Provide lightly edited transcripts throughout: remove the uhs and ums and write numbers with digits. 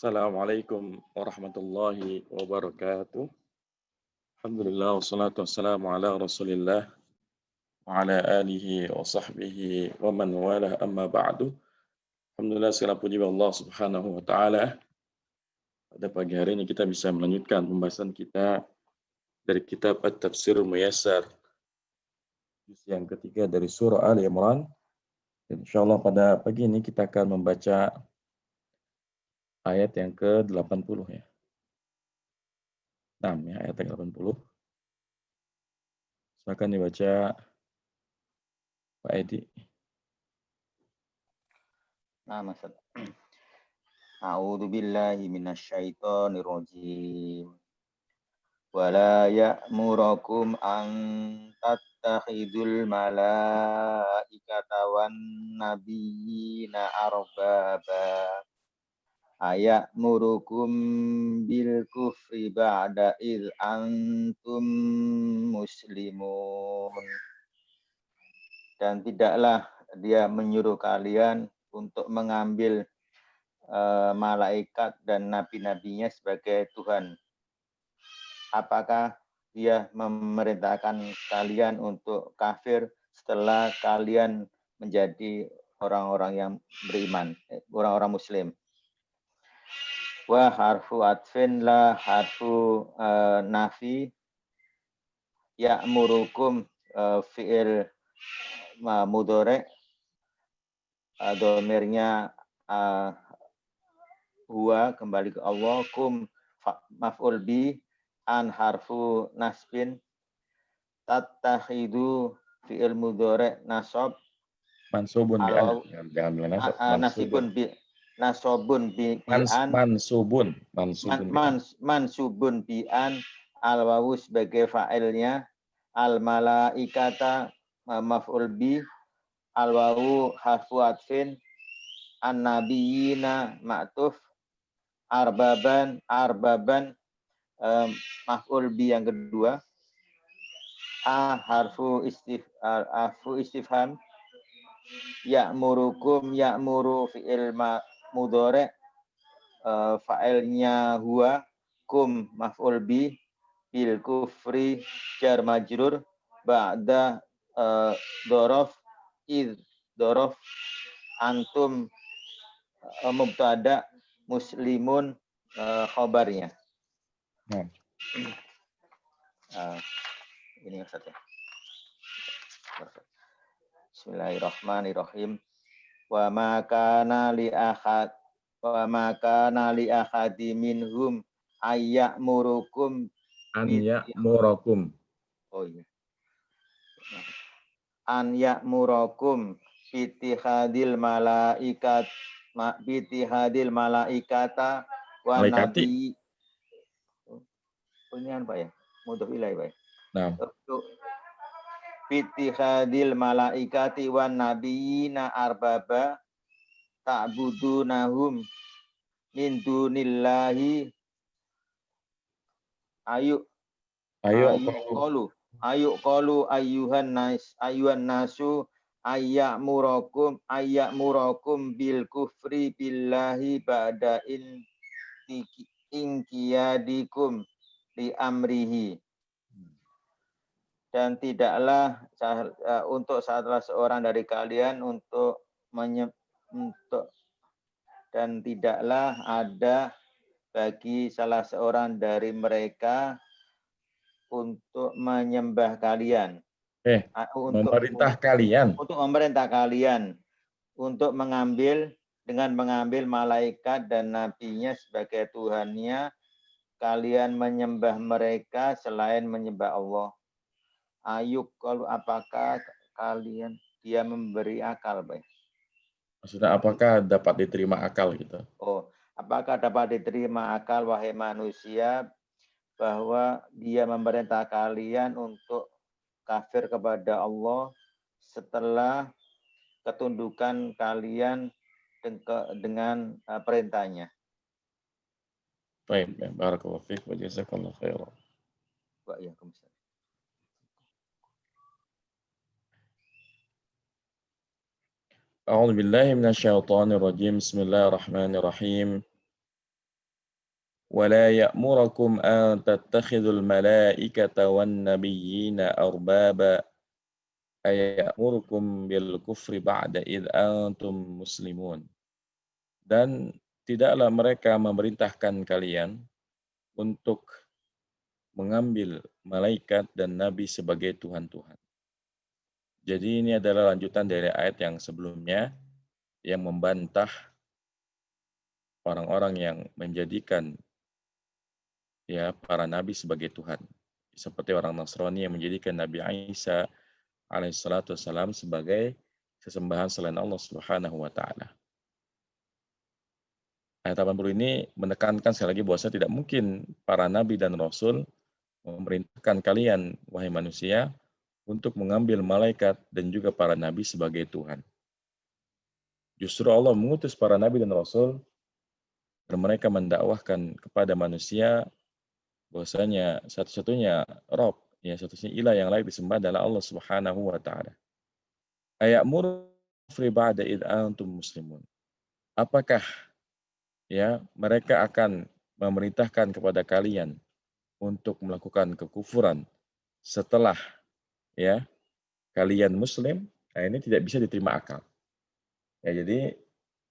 Assalamualaikum warahmatullahi wabarakatuh. Alhamdulillah wassalatu wassalamu ala Rasulillah wa ala alihi wa sahbihi wa man walah amma ba'du. Alhamdulillah segala puji bagi Allah Subhanahu wa taala. Pada pagi hari ini kita bisa melanjutkan pembahasan kita dari kitab At-Tafsir Muyassar juz yang ketiga dari surah Ali Imran. Dan insyaallah pada pagi ini kita akan membaca ayat yang ke-80 ya. Nah, ya, ayat yang ke-80. Silakan dibaca Pak Edi. Nah, Mas. A'udzu billahi minasyaitonir rajim. Wala ya'murukum an tattakhidul malaikata wan nabiyina arbaba. Aya'murukum bil kufri ba'da id antum muslimun. Dan tidaklah dia menyuruh kalian untuk mengambil malaikat dan nabi-nabinya sebagai Tuhan. Apakah dia memerintahkan kalian untuk kafir setelah kalian menjadi orang-orang yang beriman, orang-orang muslim? Wa harfu atfin la harfu nafi ya'murukum fi'il mudhari domirnya huwa kembali ke Allah, kum maf'ul bi, an harfu nasbin, tattakhidu fi'il mudhari nasab, Mansubun bi an. Jangan bilang nasab. nasibun bi nasobun bi an, Mansubun bi an. mansubun bi an, al wawu sebagai fa'ilnya, al malaikata maf'ul bi, al wawu harfu atfin, an nabiyina ma'tuf, arbaban maf'ul bi yang kedua, harfu istifham, ya'muru fi'il mudhari, fa'ilnya huwa, kum maf'ul bi, bil kufri jar majrur, ba'da dorof, id dorof, antum mubtada, muslimun khobarnya. Ini maksudnya. Bismillahirrahmanirrahim. Wa ma kana li ahadi minhum ayya'murukum Oh iya. An ya'murakum bitihadil malaikata wa nabi. Ini Pak ya? Mudhof ilaih Pak. Nah. Bitihadil malaikati wan nabiyina arbaba ta'budunahum min dunillahi ayu qalu ayyuhan nasu ayyamurakum bil kufri billahi ba'da inqiyadikum li amrihi. Dan tidaklah untuk salah seorang dari kalian dan tidaklah ada bagi salah seorang dari mereka untuk menyembah kalian. Untuk memerintah kalian untuk mengambil malaikat dan nabinya sebagai Tuhannya, kalian menyembah mereka selain menyembah Allah. Ayub, kalau apakah kalian dia memberi akal, baik? Maksudnya apakah dapat diterima akal gitu? Apakah dapat diterima akal wahai manusia bahwa dia memerintah kalian untuk kafir kepada Allah setelah ketundukan kalian dengan perintahnya? Baik, barakallahu fiik wa jazakallahu khairan. Waalaikumsalam. A'udzu billahi minasyaitonir rajim. Bismillahirrahmanirrahim. ولا يأمركم أن تتخذوا الملائكة والنبيين أربابا أيأمركم بالكفر بعد إذ أنتم مسلمون. Dan tidaklah mereka memerintahkan kalian untuk mengambil malaikat dan nabi sebagai Tuhan-Tuhan. Jadi ini adalah lanjutan dari ayat yang sebelumnya yang membantah orang-orang yang menjadikan ya para nabi sebagai Tuhan. Seperti orang Nasrani yang menjadikan Nabi Isa alaihissalatu wassalam sebagai sesembahan selain Allah Subhanahu wa taala. Ayat 80 ini menekankan sekali lagi bahwa tidak mungkin para nabi dan rasul memerintahkan kalian, wahai manusia, untuk mengambil malaikat dan juga para nabi sebagai Tuhan. Justru Allah mengutus para nabi dan rasul dan mereka mendakwahkan kepada manusia bahwasanya satu-satunya Rabb, ya satu-satunya ilah yang layak disembah adalah Allah Subhanahu wa taala. Ayamur fi ba'da id antum muslimun. Apakah ya mereka akan memerintahkan kepada kalian untuk melakukan kekufuran setelah ya kalian muslim? Nah, ini tidak bisa diterima akal. Ya, jadi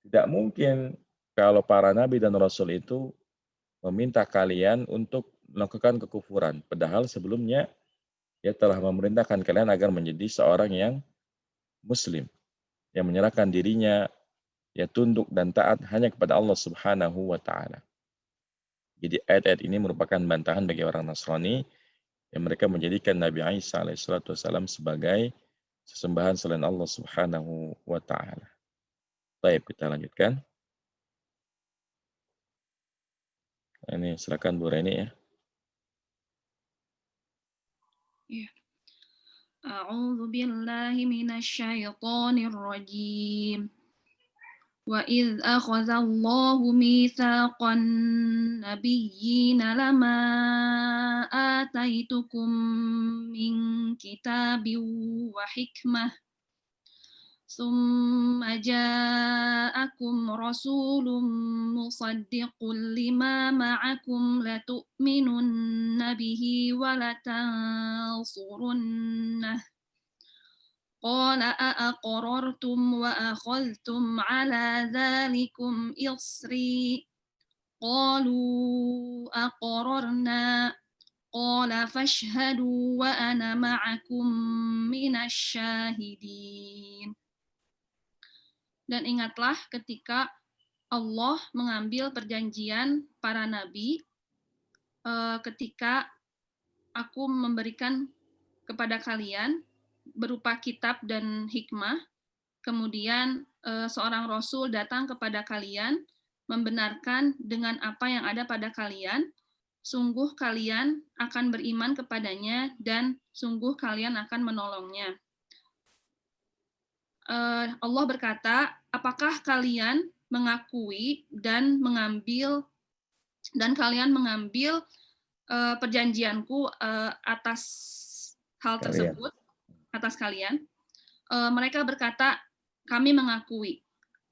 tidak mungkin kalau para nabi dan rasul itu meminta kalian untuk melakukan kekufuran, padahal sebelumnya ya telah memerintahkan kalian agar menjadi seorang yang muslim, yang menyerahkan dirinya ya tunduk dan taat hanya kepada Allah Subhanahu wa taala. Jadi ayat-ayat ini merupakan bantahan bagi orang Nasrani yang mereka menjadikan Nabi Isa alaihissalatu wassalam sebagai sesembahan selain Allah Subhanahu wa taala. Baik, kita lanjutkan. Ini silakan Bu Reni ya. Ya. A'udzu billahi minasyaitonir rajim. Wa idz akhadallahu mitsaqan nabiyyina lama ataitukum min kitabin wa hikmah summa ja'akum rasulun musaddiqun lima ma'akum latu'minunna bihi wa latansurunnah. قال أأقررتم وأخذتم على ذلكم إصري قالوا أقررنا قال فاشهدوا وأنا معكم من الشاهدين. Dan ingatlah ketika Allah mengambil perjanjian para nabi ketika aku memberikan kepada kalian berupa kitab dan hikmah, kemudian seorang rasul datang kepada kalian membenarkan dengan apa yang ada pada kalian, sungguh kalian akan beriman kepadanya dan sungguh kalian akan menolongnya. Allah berkata, apakah kalian mengakui dan kalian mengambil perjanjianku atas hal tersebut, atas kalian? Mereka berkata, kami mengakui.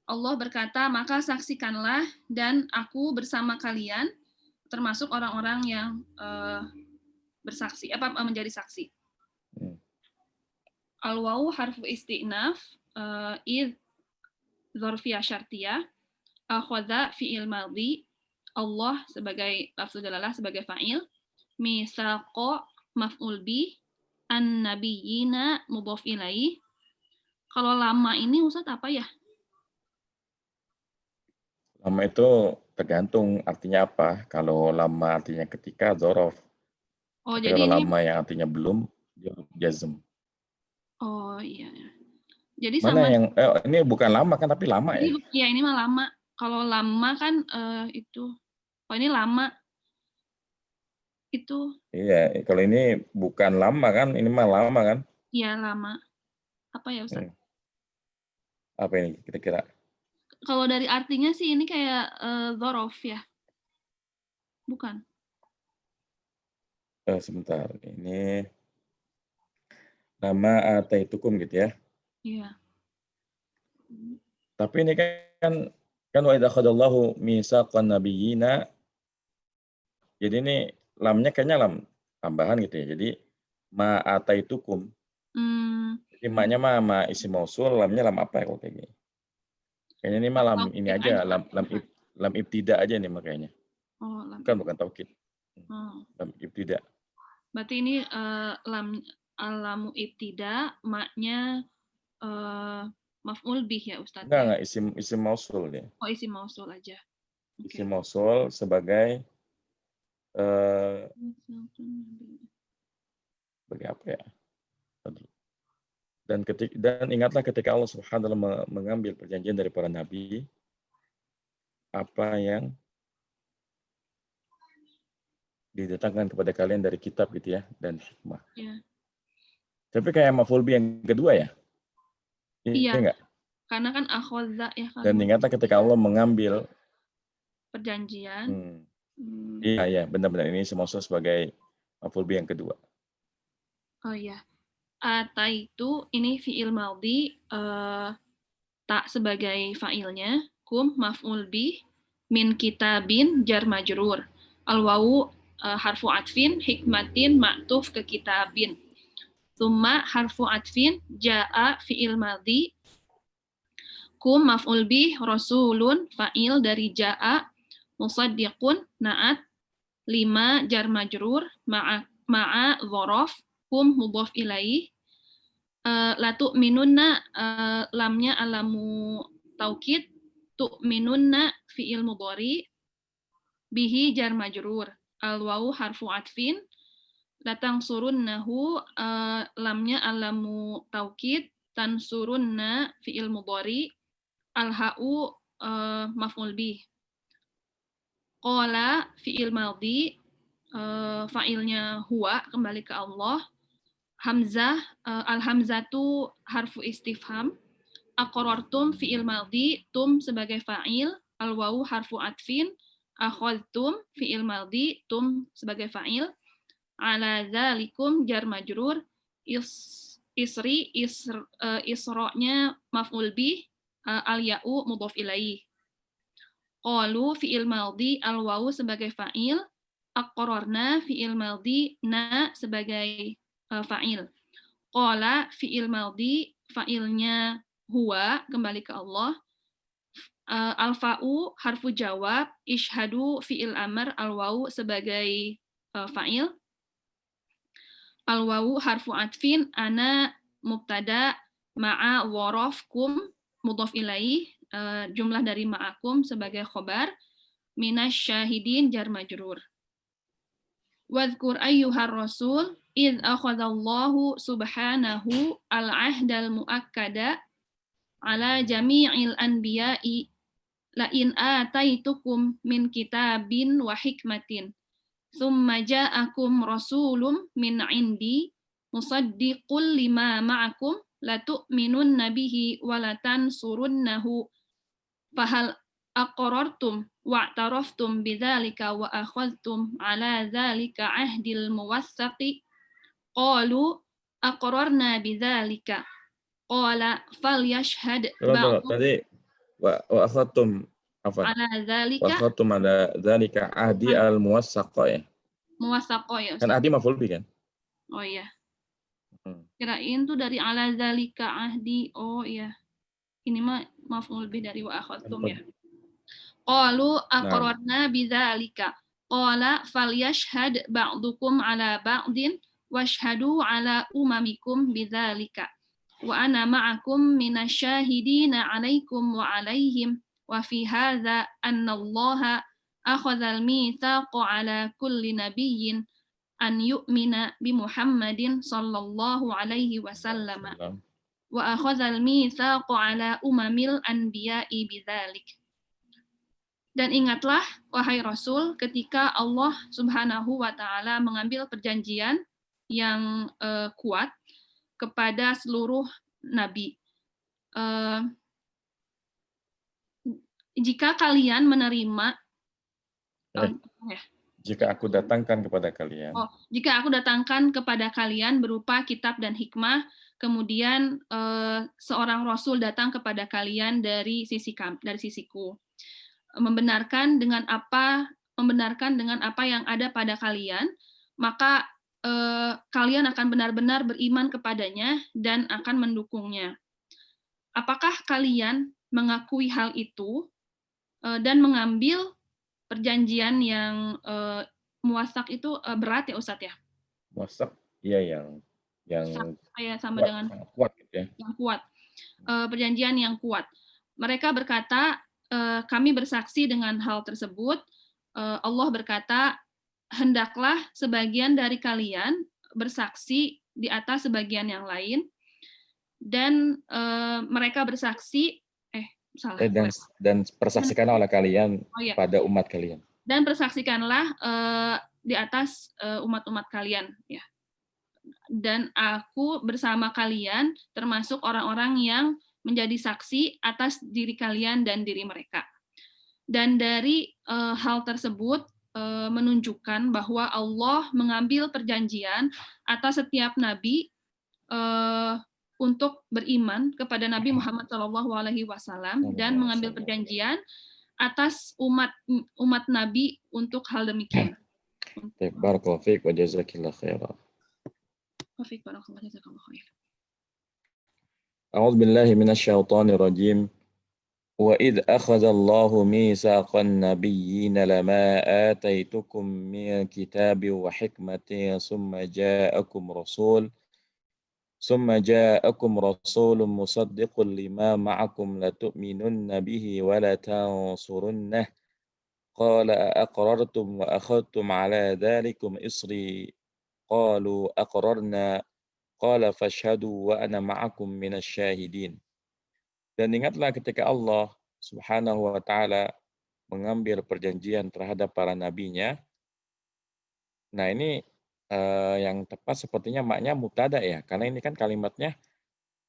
Allah berkata, maka saksikanlah dan aku bersama kalian, termasuk orang-orang yang bersaksi, menjadi saksi. Al-wawu harfu isti'naf, id dzarfiyah syartiyah, akhadha fi'il madhi, Allah sebagai lafzul dalalah sebagai fa'il, mitsaqa maf'ul bih, an-nabiyyina mudhof ilaih. Kalau lama ini Ustaz apa ya? Lama itu tergantung artinya apa. Kalau lama artinya ketika, dzaraf. Oh, tapi jadi kalau ini lama yang artinya belum, dia jazm. Oh iya. Jadi Mana sama yang ini bukan lama kan, tapi lama ya? Iya, ini mah lama. Kalau lama kan itu. Oh, ini lama. Itu. Iya, kalau ini bukan lama kan, ini mah lama kan? Iya, lama. Apa ya, Ustaz? Apa ini kira-kira? Kalau dari artinya sih ini kayak dzaraf ya. Bukan. Sebentar, ini nama ataitukum gitu ya. Iya. Tapi ini kan wa idza akhadallahu mitsaqan nabiyyina, Jadi ini lamnya kayaknya lam tambahan gitu ya. Jadi ma ataitukum. Jadi ma-nya ma isim mausul, lamnya lam apa ya kalau kayak gini? Kayaknya ini mah lam ini Taukid aja, aja. lam ibtida aja nih makanya. Oh, lam. Bukan taukid. Oh. Lam ibtida. Berarti ini lam alamu ibtida, maknya maf'ul bih ya Ustadz ya? Enggak, isim mausul dia. Oh, isim mausul aja. Oke. Isim mausul sebagai sebagai apa ya? Dan ingatlah ketika Allah Subhanahu wa taala mengambil perjanjian dari para nabi, apa yang didatangkan kepada kalian dari kitab gitu ya dan hikmah. Ya. Tapi kayak maf'ul bih yang kedua ya? Iya. Enggak? Karena kan akhadza ya kan. Dan ingatlah ketika Allah mengambil perjanjian. Iya, benar-benar ini semasa sebagai maf'ul bih yang kedua. Oh iya. Ataitu ini fi'il madhi, tak sebagai fa'ilnya, kum maf'ul bih, min kitabin jar majrur. Al-wawu harfu atfin, hikmatin ma'tuf ke kitabin. Tsumma harfu atfin, ja'a fi'il madhi, kum maf'ul bih, rasulun fa'il dari ja'a, musaddiqun na'at, 5 jar majrur, ma'a dhorof, kum mudhaf ilaih, la tu'minunna lamnya alamu taukid, tu'minunna fi'il mudhari, bihi jar majrur, al-wawu harfu atfin, la tansurunnahu lamnya alamu taukid, tansurunna fi'il mudhari, al-ha'u maf'ul bih. Qala fi'il madhi, fa'ilnya huwa, kembali ke Allah. Hamzah, al-hamzatu harfu istifham. Aqrartum fi'il madhi, tum sebagai fa'il, al-wawu harfu atfin, akhadtum fi'il madhi, tum sebagai fa'il, ala dzalikum jar majrur, isra-nya maf'ul bih, al-ya'u mudhaf ilaih. Qalu fi'il madhi, al-wawu sebagai fa'il, aqrarna fi'il madhi, na sebagai fa'il. Qala fi'il madhi, fa'ilnya huwa, kembali ke Allah. Al-fa'u harfu jawab, ishhadu fi'il amr, al-wawu sebagai fa'il. Al-wawu harfu atfin, ana mubtada, ma'a dhorof kum mudhaf ilaih, jumlah dari ma'akum sebagai khobar, minas syahidin jar majrur. Wadhkur ayyuhar rasul idh akhadallahu subhanahu al-ahdal muakkada ala jami'il anbiya'i la in ataitukum min kitabin wa hikmatin thumma ja'akum rasulun min indi musaddiqul lima ma'akum la tu'minunna bihi wa la tansurunnahu fahal aqrartum wa'taraftum bidzalika wa akhadhtum ala dzalika ahdil muwassaqi qalu aqrarna bidzalika qala falyashhad ba'dhum tadi wa akhadtum apa? ala Wa dzalika akhadtum ala dzalika ahdi al muwassaqa ya. muwassaqo ya Kan Ustaz. ahdi maf'ul bih kan? Oh iya. Kirain tuh dari ala dzalika ahdi. Oh iya. Ini mah maf'ul bih dari wa akhadtum ya. Qalu aqrarna bidzalika. Qala falyashhad ba'dukum ala ba'din washhadu ala umamikum bidzalika. Wa ana ma'akum minasyahidina 'alaikum wa 'alaihim wa fi hadza anna Allah akhadha al-mitsaqa 'ala kulli nabiyyin an yu'mina bi Muhammadin sallallahu alaihi wasallam wa akhadha al-mitsaqa 'ala umamil anbiya'i bidzalik. Dan ingatlah, wahai Rasul, ketika Allah Subhanahu wa Ta'ala mengambil perjanjian yang kuat kepada seluruh nabi. Jika kalian menerima, jika aku datangkan kepada kalian. Jika aku datangkan kepada kalian berupa kitab dan hikmah, kemudian seorang Rasul datang kepada kalian dari sisiku, membenarkan dengan apa membenarkan dengan apa yang ada pada kalian, maka kalian akan benar-benar beriman kepadanya dan akan mendukungnya. Apakah kalian mengakui hal itu dan mengambil perjanjian yang muwasak itu berat ya Ustadz ya? Muwasak, iya yang Kayak sama kuat, dengan sangat kuat gitu ya. yang kuat. Perjanjian yang kuat. Mereka berkata, kami bersaksi dengan hal tersebut. Allah berkata, hendaklah sebagian dari kalian bersaksi di atas sebagian yang lain, dan mereka bersaksi, salah. Dan persaksikanlah oleh kalian Oh ya, pada umat kalian. dan persaksikanlah di atas umat-umat kalian, ya. Dan aku bersama kalian termasuk orang-orang yang menjadi saksi atas diri kalian dan diri mereka. Dan dari hal tersebut menunjukkan bahwa Allah mengambil perjanjian atas setiap nabi untuk beriman kepada Nabi Muhammad SAW dan mengambil perjanjian atas umat Nabi untuk hal demikian. Barakallahu fiik wa jazakillahu khairan. أعوذ بالله من الشيطان الرجيم وإذ أخذ الله ميثاق النبيين لما آتيتكم من كتاب وحكمة ثم جاءكم رسول مصدق لما معكم لتؤمنن به ولتنصرنه قال أأقررتم وأخذتم على ذلكم إصري قالوا أقررنا قال فاشهدوا وأنا معكم من الشاهدين. Dan ingatlah ketika Allah Subhanahu wa Ta'ala mengambil perjanjian terhadap para nabinya. Nah, ini yang tepat sepertinya maknya mubtada ya, karena ini kan kalimatnya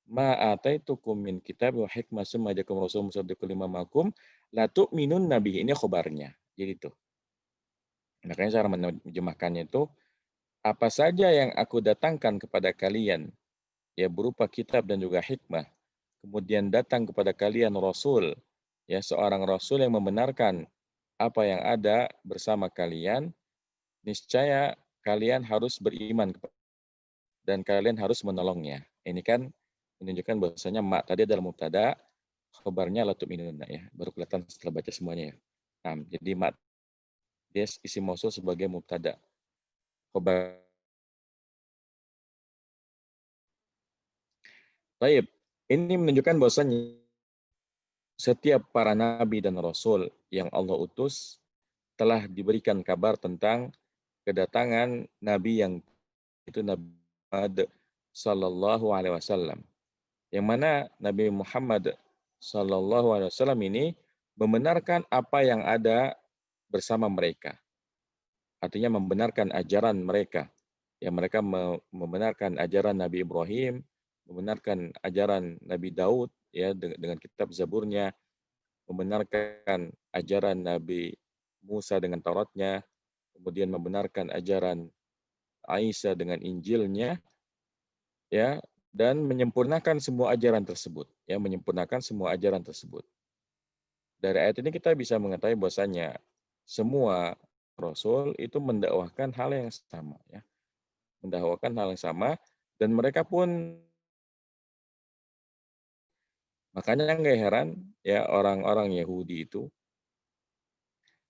ma ataitukum min kitab wa hikmah summa ja'akum rasulun musaddiqun lima ma'akum la tu'minun nabi. Ini khobarnya. Jadi itu. Makanya cara menerjemahkannya itu, apa saja yang aku datangkan kepada kalian, ya berupa kitab dan juga hikmah, kemudian datang kepada kalian rasul, ya seorang rasul yang membenarkan apa yang ada bersama kalian, niscaya kalian harus beriman dan kalian harus menolongnya. Ini kan menunjukkan bahwasanya mak tadi adalah mubtada, khabarnya la tu'minuna ya. Baru kelihatan setelah baca semuanya ya. Nah, jadi mak dia isim mausul sebagai mubtada. Khabar. Baik, ini menunjukkan bahwasanya setiap para nabi dan rasul yang Allah utus telah diberikan kabar tentang kedatangan nabi yang itu Nabi Muhammad sallallahu alaihi wasallam. Yang mana Nabi Muhammad sallallahu alaihi wasallam ini membenarkan apa yang ada bersama mereka. Artinya membenarkan ajaran mereka. Yang mereka membenarkan ajaran Nabi Ibrahim, membenarkan ajaran Nabi Daud ya dengan kitab Zaburnya, membenarkan ajaran Nabi Musa dengan Tauratnya, kemudian membenarkan ajaran Isa dengan Injilnya, ya, dan menyempurnakan semua ajaran tersebut, ya, menyempurnakan semua ajaran tersebut. Dari ayat ini kita bisa mengetahui bahwasanya semua rasul itu mendakwahkan hal yang sama, ya, mendakwahkan hal yang sama, dan mereka pun makanya nggak heran ya orang-orang Yahudi itu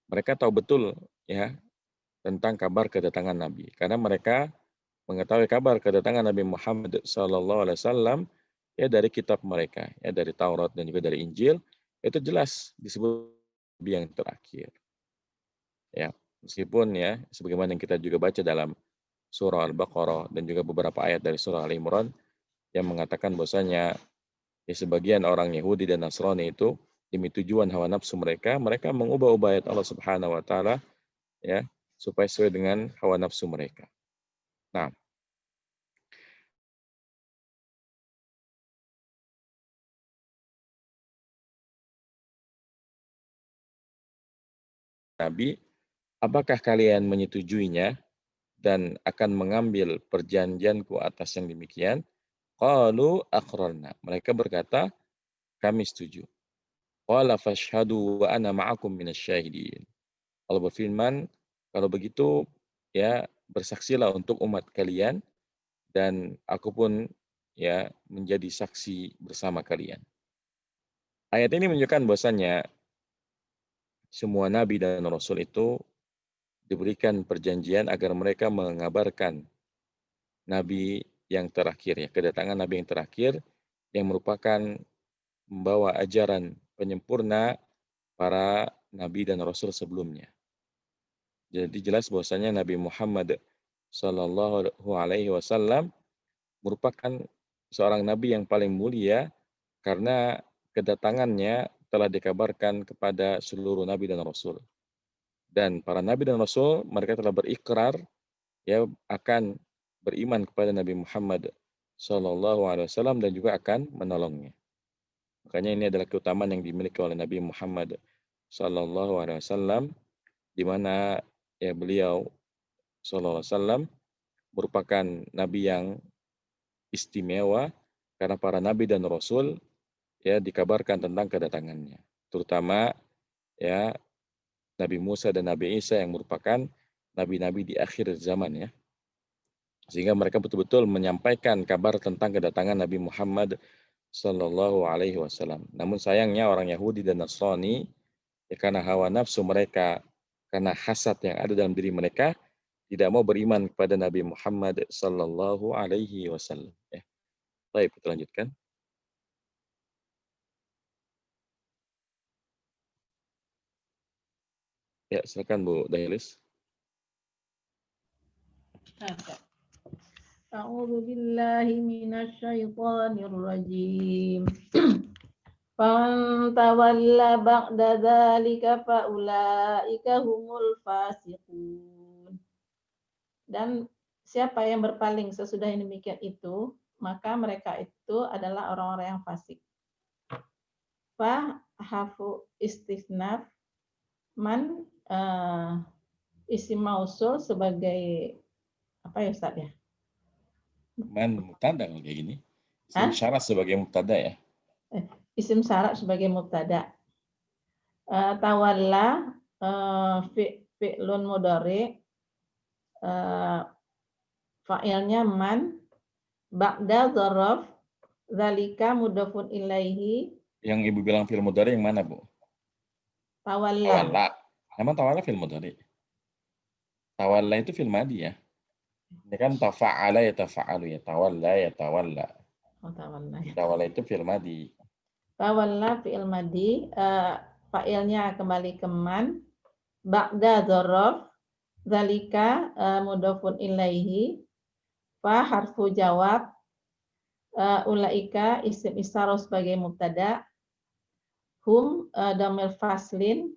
mereka tahu betul ya tentang kabar kedatangan Nabi karena mereka mengetahui kabar kedatangan Nabi Muhammad SAW ya dari kitab mereka ya dari Taurat dan juga dari Injil itu jelas disebut Nabi yang terakhir ya meskipun ya sebagaimana yang kita juga baca dalam surah Al-Baqarah dan juga beberapa ayat dari surah Al-Imran yang mengatakan bahwasanya ya sebagian orang Yahudi dan Nasrani itu demi tujuan hawa nafsu mereka mengubah-ubah ayat Allah Subhanahu wa taala ya supaya sesuai dengan hawa nafsu mereka. Nah, Nabi, apakah kalian menyetujuinya dan akan mengambil perjanjianku atas yang demikian? Qalu aqrarna. Mereka berkata, kami setuju. Qala fashhadu wa ana ma'akum minasyahidin. Allah berfirman, kalau begitu ya bersaksilah untuk umat kalian dan aku pun ya menjadi saksi bersama kalian. Ayat ini menunjukkan bahwasannya semua nabi dan rasul itu diberikan perjanjian agar mereka mengabarkan nabi yang terakhir ya, kedatangan nabi yang terakhir yang merupakan membawa ajaran penyempurna para nabi dan rasul sebelumnya. Jadi jelas bahwasanya Nabi Muhammad Sallallahu Alaihi Wasallam merupakan seorang nabi yang paling mulia karena kedatangannya telah dikabarkan kepada seluruh nabi dan rasul. Dan para nabi dan rasul mereka telah berikrar ya akan beriman kepada Nabi Muhammad Sallallahu Alaihi Wasallam dan juga akan menolongnya. Makanya ini adalah keutamaan yang dimiliki oleh Nabi Muhammad Sallallahu Alaihi Wasallam, di mana ya beliau Sallallahu Alaihi Wasallam merupakan nabi yang istimewa karena para nabi dan rasul ya dikabarkan tentang kedatangannya, terutama ya Nabi Musa dan Nabi Isa yang merupakan nabi-nabi di akhir zaman ya, sehingga mereka betul-betul menyampaikan kabar tentang kedatangan Nabi Muhammad Sallallahu Alaihi Wasallam. Namun sayangnya orang Yahudi dan Nasrani ya, karena hawa nafsu mereka, karena hasad yang ada dalam diri mereka, tidak mau beriman kepada Nabi Muhammad Sallallahu Alaihi Wasallam. Ya. Baik, kita lanjutkan. Ya, silakan Bu Dailis. A'udzu billahi minasyaitonir rajim. Fantawalla ba'da dzalika faulaika humul fasiqun. Dan siapa yang berpaling sesudah yang demikian itu, maka mereka itu adalah orang-orang yang fasik. Fa hafu istisnaf man isim mausul sebagai apa ya Ustaz ya? Man mubtada kayak gini. Isim syarat sebagai mubtada ya. Isim syarat sebagai mubtada. Tawalla fi'lun mudhari, fa'ilnya man, ba'da dzaraf, zalika mudhafun ilaihi. Yang Ibu bilang fi'il mudhari yang mana, Bu? Tawalla. Tawalla. Emang tawalla fi'il mudhari? Tawalla itu fi'il madi ya. Ini kan tafa'ala ya tafa'alu ya, tawalla ya tawalla. Oh, tawalla. Tawalla itu fi'il madi. Tawalla fi'il madi, fa'ilnya kembali ke man, ba'da dzaraf, zalika mudhafun ilaihi, fa harfu jawab, ulaika isim isyarah sebagai mubtada, hum damir faslin,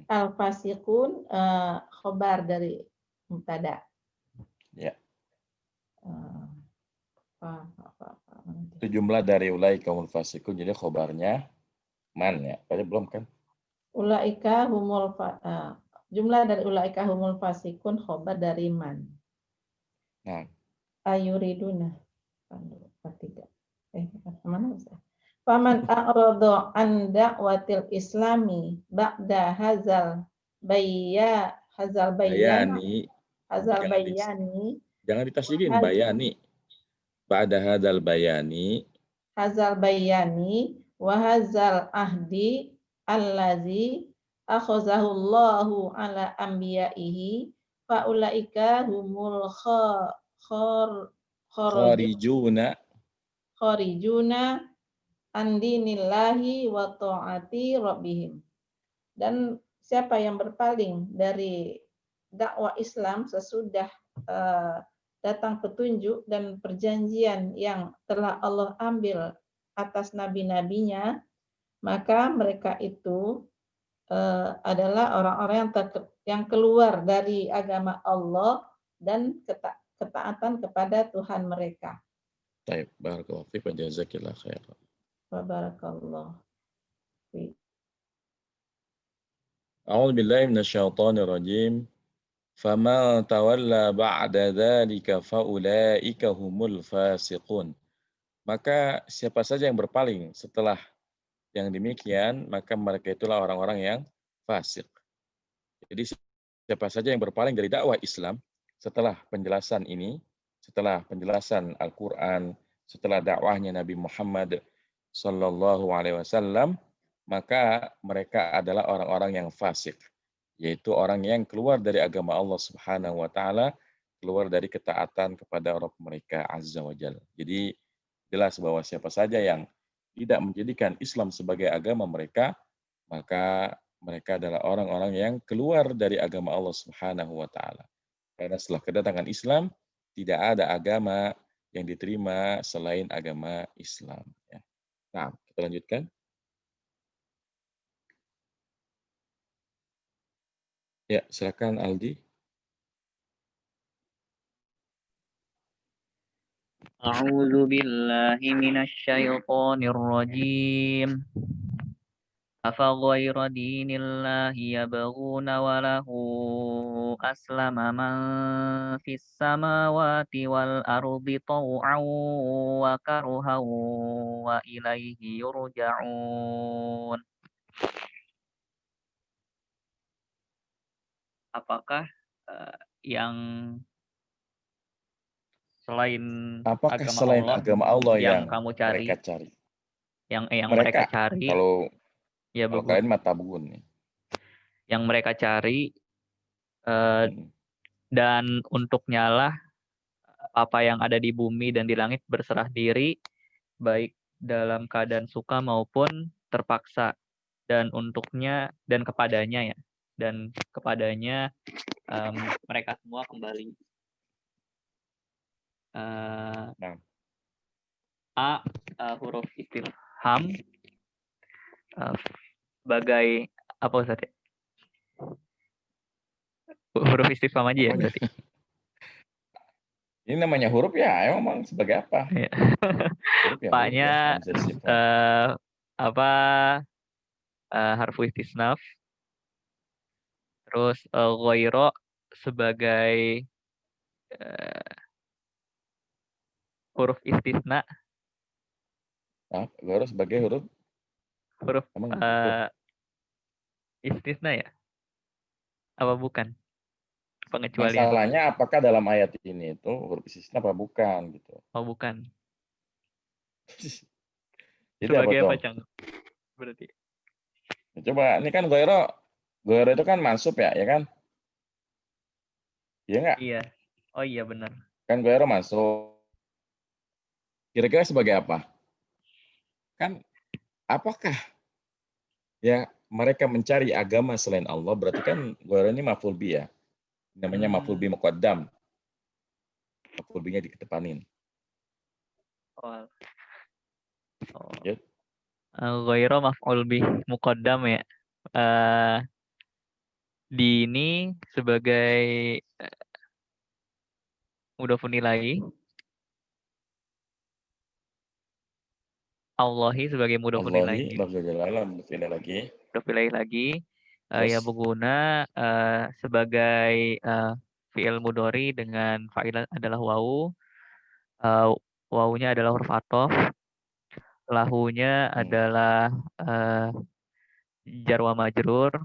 al fasiqun khobar dari mubtada. Ya. Itu jumlah dari ulaika humul fasiqun, jadi khobarnya man ya. Tadi belum kan? Ulaika humul jumlah dari ulaika humul fasiqun khobar dari man. Nah. Ayuriduna. Tidak. Mana Ustaz? Faman a'rada an da'watil islami ba'da hazal bayani. Jangan ditasydidin bayani. Ba'da hadzal bayani. Hazal bayani wa hazal ahdi allazi akhazahu Allahu ala anbiya'ihi fa ulaika humul kharijuna andinillahi wa ta'ati rabbihim. Dan siapa yang berpaling dari dakwah Islam sesudah datang petunjuk dan perjanjian yang telah Allah ambil atas nabi-nabinya, maka mereka itu adalah orang-orang yang keluar dari agama Allah dan ketaatan kepada Tuhan mereka. Baik, barakallahu fiik wa jazakillahu khairan. Wa barakallahu fiik. A'udzu billahi minasyaitonir rajim. Faman tawalla ba'da dzalika faulaika humul fasiqun. Maka siapa saja yang berpaling setelah yang demikian, maka mereka itulah orang-orang yang fasik. Jadi siapa saja yang berpaling dari dakwah Islam setelah penjelasan ini, setelah penjelasan Al-Quran, setelah dakwahnya Nabi Muhammad Sallallahu Alaihi Wasallam, maka mereka adalah orang-orang yang fasik, yaitu orang yang keluar dari agama Allah Subhanahu Wa Taala, keluar dari ketaatan kepada Rabb mereka Azza wa Jalla. Jadi jelas bahwa siapa saja yang tidak menjadikan Islam sebagai agama mereka, maka mereka adalah orang-orang yang keluar dari agama Allah Subhanahu wa taala. Karena setelah kedatangan Islam, tidak ada agama yang diterima selain agama Islam. Ya. Nah, kita lanjutkan. Ya, silakan Aldi. A'udzu billahi minasyaitonir rajim. أفغير دين الله يبغون وله أسلم من في السماوات والأرض طوعا وكرها وإليه يرجعون. Apakah yang selain Apakah agama selain Allah agama Allah yang kamu cari, mereka cari? yang mereka cari, ya kalau kalian mah tabun nih. Yang mereka cari dan untuknya lah apa yang ada di bumi dan di langit berserah diri, baik dalam keadaan suka maupun terpaksa, dan untuknya dan kepadanya ya, dan kepadanya mereka semua kembali. Huruf istifham sebagai apa Ustaz? Huruf istifham aja ya berarti. Ini namanya huruf ya, emang sebagai apa? Ya. Huruf ya, Paknya harfu istisnaf. Terus ghaira sebagai huruf istisna. Ghaira sebagai huruf istisna ya? Apa bukan? Pengecualian. Masalahnya apakah dalam ayat ini itu huruf istisna apa bukan gitu. Oh, bukan. Jadi sebagai apa Cang? Berarti. Coba, ini kan ghaira itu kan mansub ya kan? Iya enggak? Iya. Oh iya benar. Kan ghaira mansub. Kira-kira sebagai apa? Kan apakah ya mereka mencari agama selain Allah, berarti kan ghaira ini maf'ul bi ya. Namanya maf'ul bi muqaddam. Maf'ul bi-nya dikedepanin. Ya. Ghaira maf'ul bi muqaddam ya. Di ini sebagai mudhofun ilaih. Allahi sebagai mudhofun ilaih. Mudhof ilaih lagi. Ya berguna sebagai fi'il mudhari dengan fa'il adalah wawu. Wawunya adalah huruf athof. Lahunya adalah jar wa majrur.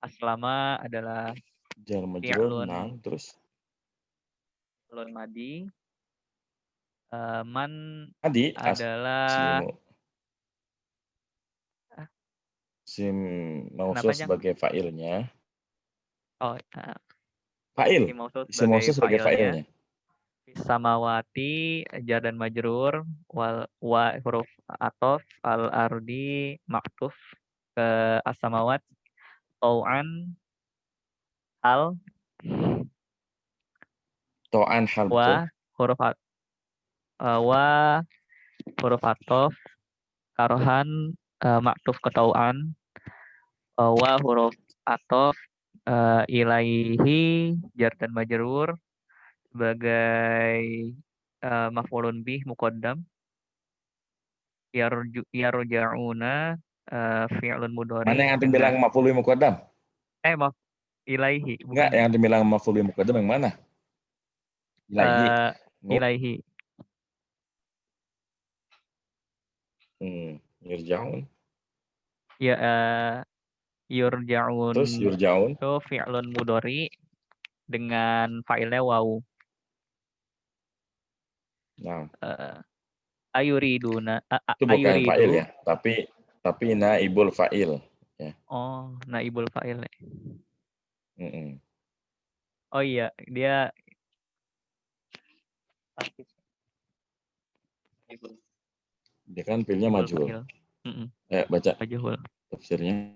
Aslama adalah jar majrur, terus fi'lun madi. Man Adi adalah sim mausul sebagai fa'ilnya. Fa'il. Isim mausul sebagai fa'ilnya. Samawati jar dan majrur, wa huruf athof, al ardi maktuf ke as-samawat, tau'an hal wa huruf athof karhan maktuf ke tau'an, wa huruf athof ilaihi jar dan majrur sebagai maf'ulun bih muqaddam. Yarja'una fi'lun mudhari. Mana yang antum bilang maf'ul bih muqaddam? Ilaihi. Enggak, yang antum bilang maf'ul bih muqaddam yang mana? Ilaihi. Ilaihi. Yarja'un. Ya, Yurja'un Terus yurjaun. itu fi'lun mudhari dengan fa'ilnya wawu. Nah, Ayuriduna itu bukan fa'il ayuridu. ya, tapi naibul fa'il. Oh, naibul fa'il. Mm-mm. Oh iya, dia Dia kan fi'ilnya naibul majhul. fa'il. Baca Majhul. tafsirnya.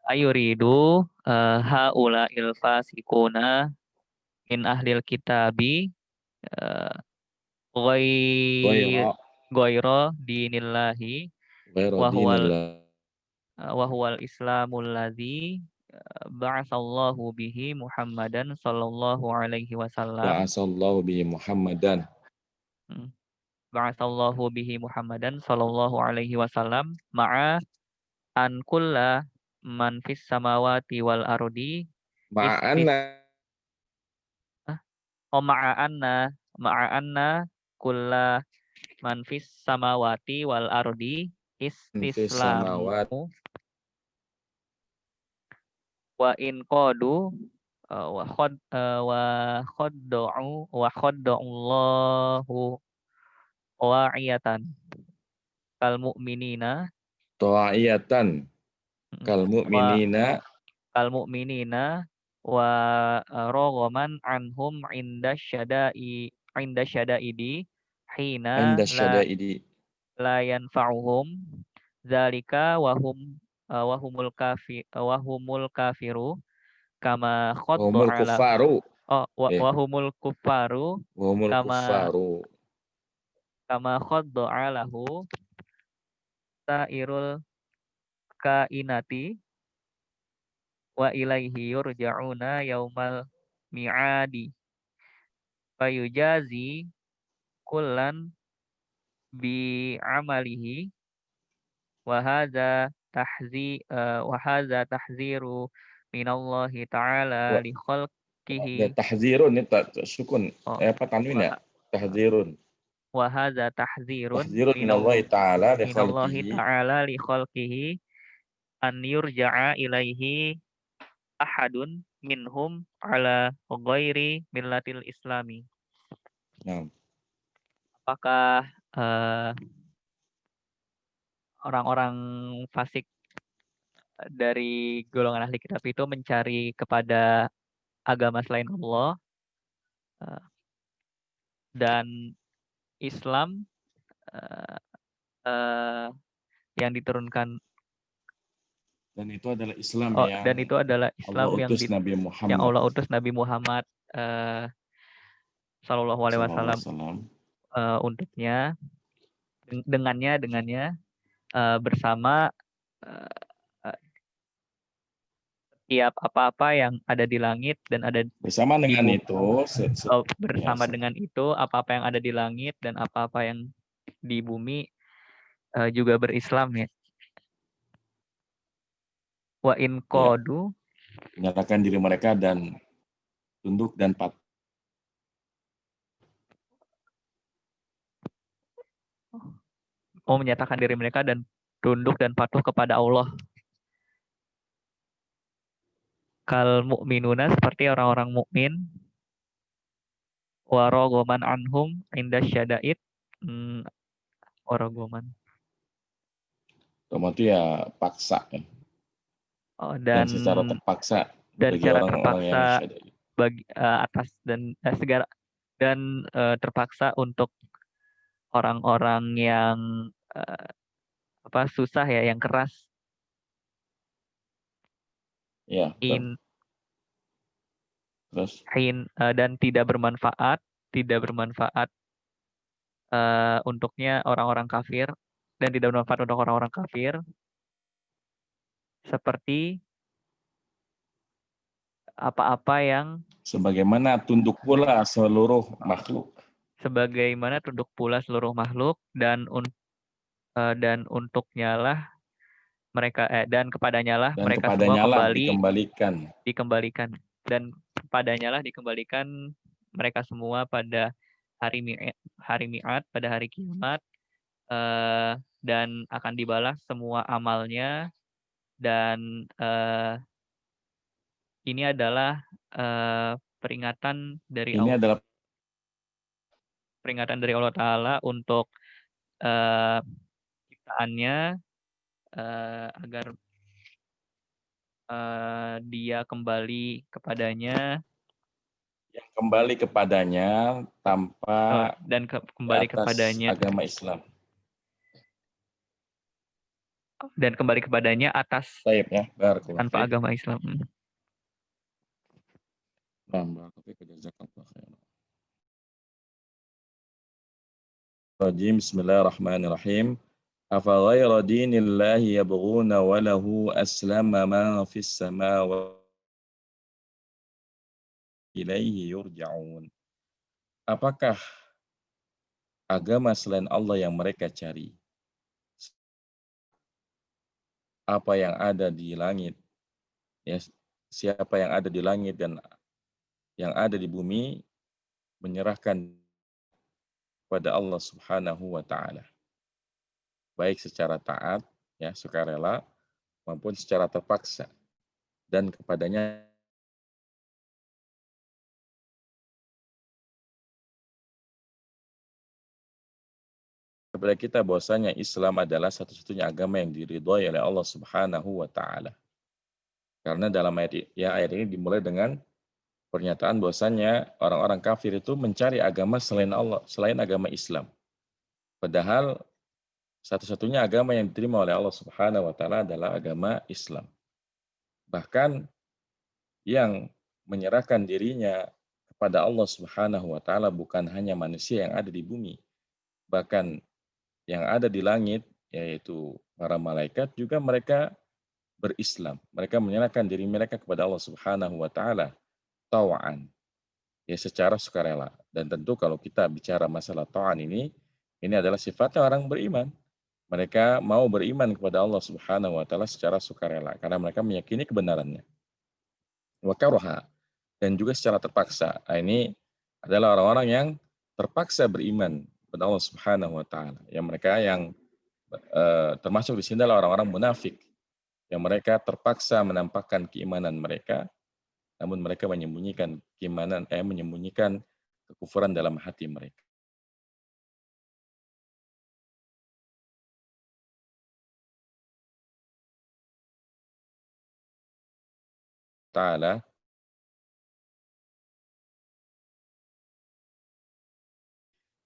Ayuridu haula'il fasikuna min ahlil kitabi Ghaira ghaira dinillahi ghaira wa dinillah. huwal islamul ladzi ba'atsallahu bihi Muhammadan sallallahu alaihi wasallam. Ba'asallahu bihi Muhammadan. Ba'atsallahu bihi Muhammadan sallallahu alaihi wasallam ma'a an kulla man fis samawati wal ardi Ma'anna. ma'anna kulla man fis samawati wal ardi Fis istislamu samawat. wa in qadu wa khadda'u wa'iyatan kal mu'minina Ta'iyatan. Kal mu'minina. wa raghaman anhum inda syada'idi hina Inda syada'idi. la yanfa'uhum dzalika wa humul kafiru kama Wahumul khadda'ala kuffaru. wa humul kuffaru Wahumul kama kuffaru. khadda'alahu sairul kainati wa ilaihi yurja'una yaumal mi'adi fayujazi kullan bi amalihi wa hadza tahziru minallahi ta'ala li Ya, khalqihi tahzirun ini sukun. Tanwin ya? wa Tahzirun. hadza tahzirun Tahzirun minallahi ta'ala li minallahi khalqihi. ta'ala li khalqihi an yurja'a ilaihi ahadun minhum ala ghairi millatil islami. Nah, Apakah orang-orang fasik dari golongan ahli kitab itu mencari kepada agama selain Allah dan Islam yang diturunkan dan itu adalah Islam dan itu adalah Islam Allah utus Nabi yang Muhammad Allah utus Nabi Muhammad Sallallahu Alaihi Wasallam untuknya dengannya bersama setiap apa-apa yang ada di langit dan ada bersama dengan itu bersama dengan itu apa-apa yang ada di langit dan apa-apa yang di bumi juga berislam ya. Wa in qadu menyatakan diri mereka dan tunduk dan patuh. Menyatakan diri mereka dan tunduk dan patuh kepada Allah. Kal mu'minuna seperti orang-orang mukmin. Wa raghaman anhum inda syada'id. Waragoman. Itu ya paksa ya. Dan secara terpaksa bagi orang-orang yang syada'id. Bagi atas dan segala dan terpaksa untuk orang-orang yang susah ya, yang keras. Ya. Terus Dan tidak bermanfaat untuknya orang-orang kafir dan tidak bermanfaat untuk orang-orang kafir seperti apa-apa yang sebagaimana tunduk pula seluruh makhluk dan untuknya lah mereka dan kepadanya lah mereka semua dikembalikan dan kepadanya lah dikembalikan mereka semua pada hari mi'ad pada hari kiamat dan akan dibalas semua amalnya Dan ini adalah peringatan dari Ini adalah Allah Ta'ala untuk ciptaannya agar dia kembali kepadanya yang kembali kepadanya tanpa dan di kembali atas kepadanya agama Islam. atas Baik ya, barakallahu tanpa fiik. agama Islam. Nah, barakallahu fiik, jazakallahu khairan. Bismillahirrahmanirrahim. Afa ghaira dinillahi yabghuna wa lahu aslama ma fis samawati ilaihi yurja'un. Apakah agama selain Allah yang mereka cari? Apa yang ada di langit, ya, siapa yang ada di langit dan yang ada di bumi menyerahkan kepada Allah Subhanahu wa taala, baik secara taat, ya, sukarela, maupun secara terpaksa, dan kepadanya kepada kita bahwasanya Islam adalah satu-satunya agama yang diridhoi oleh Allah Subhanahu wa taala. Karena dalam ayat ini dimulai dengan pernyataan bahwasanya orang-orang kafir itu mencari agama selain Allah, selain agama Islam. Padahal satu-satunya agama yang diterima oleh Allah Subhanahu wa taala adalah agama Islam. Bahkan yang menyerahkan dirinya kepada Allah Subhanahu wa taala bukan hanya manusia yang ada di bumi, bahkan yang ada di langit, yaitu para malaikat, juga mereka berislam. Mereka menyerahkan diri mereka kepada Allah Subhanahu wa taala tawa'an, ya, secara sukarela. Dan tentu kalau kita bicara masalah ta'an ini adalah sifatnya orang beriman. Mereka mau beriman kepada Allah Subhanahu wa taala secara sukarela karena mereka meyakini kebenarannya. Wa karaha, dan juga secara terpaksa. Nah, ini adalah orang-orang yang terpaksa beriman kepada Allah Subhanahu wa taala. Yang mereka yang termasuk di sini adalah orang-orang munafik yang mereka terpaksa menampakkan keimanan mereka, namun mereka menyembunyikan menyembunyikan kekufuran dalam hati mereka. Ta'ala,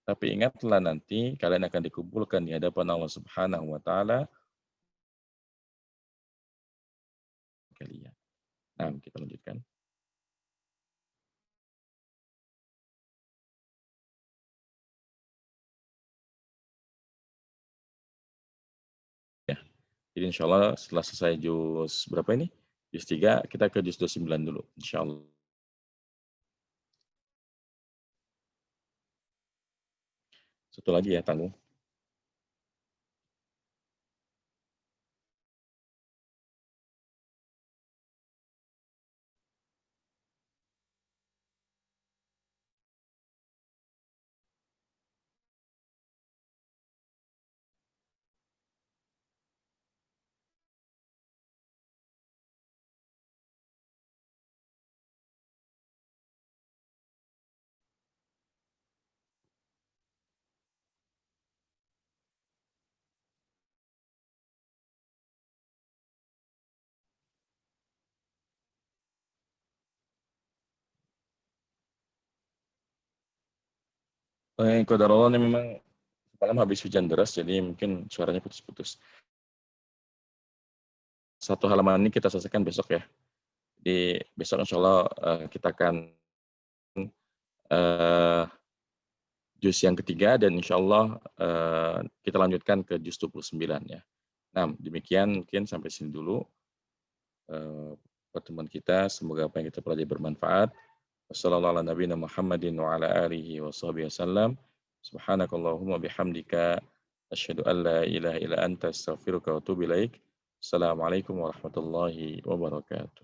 tapi ingatlah nanti kalian akan dikumpulkan di hadapan Allah Subhanahu wa taala kalian. Nah, kita lanjutkan. Ya. Jadi insya Allah setelah selesai juz berapa ini? Juz 3, kita ke juz 29 dulu, insya Allah. Satu lagi ya, tanggung. Qadarullah ini memang malam habis hujan deras, jadi mungkin suaranya putus-putus. Satu halaman ini kita selesaikan besok ya. Jadi besok insya Allah kita akan juz yang ketiga, dan insya Allah kita lanjutkan ke juz 29 ya. Nah, demikian mungkin sampai sini dulu pertemuan kita. Semoga apa yang kita pelajari bermanfaat. Wassalamualaikum warahmatullahi wabarakatuh. Subhanakallahumma bihamdika asyhadu an la ilaha illa anta astaghfiruka wa atubu ilaik. Assalamualaikum warahmatullahi wabarakatuh.